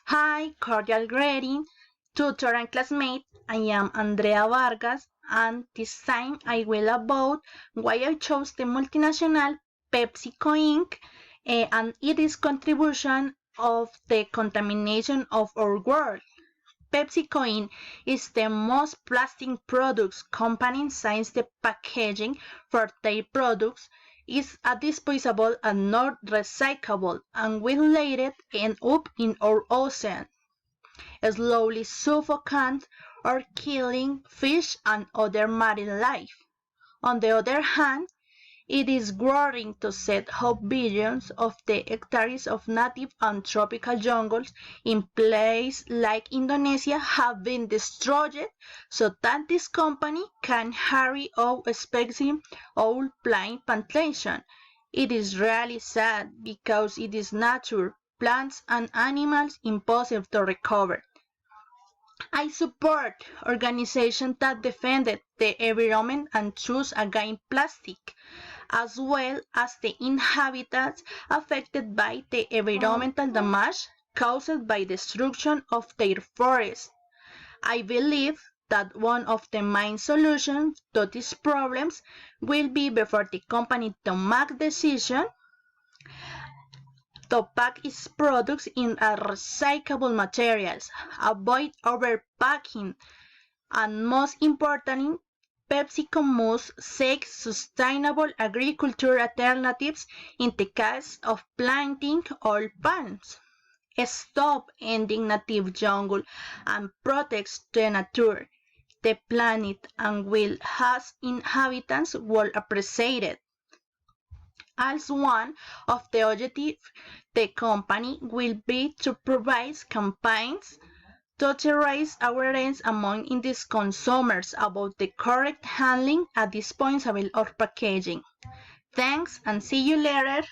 Hi, cordial greeting, tutor and classmate. I am Andrea Vargas, and this time I will about why I chose the multinational Pepsico Inc. And its contribution of the contamination of our world. Pepsico Inc. is the most plastic products company since the packaging for their products is a disposable and not recyclable and will later end up in our ocean, slowly suffocating or killing fish and other marine life. On the other hand, it is worrying to set how billions of the hectares of native and tropical jungles in places like Indonesia have been destroyed so that this company can carry out expecting old pine plantation. It is really sad because it is nature, plants and animals impossible to recover. I support organizations that defended the environment and choose against plastic, as well as the inhabitants affected by the environmental damage caused by destruction of their forests. I believe that one of the main solutions to these problems will be before the company to make decisions to pack its products in recyclable materials, avoid overpacking, and most importantly, PepsiCo must seek sustainable agriculture alternatives in the case of planting oil palms. Stop ending native jungle and protect the nature, the planet, and will has inhabitants will appreciate it. As one of the objectives, the company will be to provide campaigns to raise awareness among Indian consumers about the correct handling and disposal of packaging. Thanks and see you later.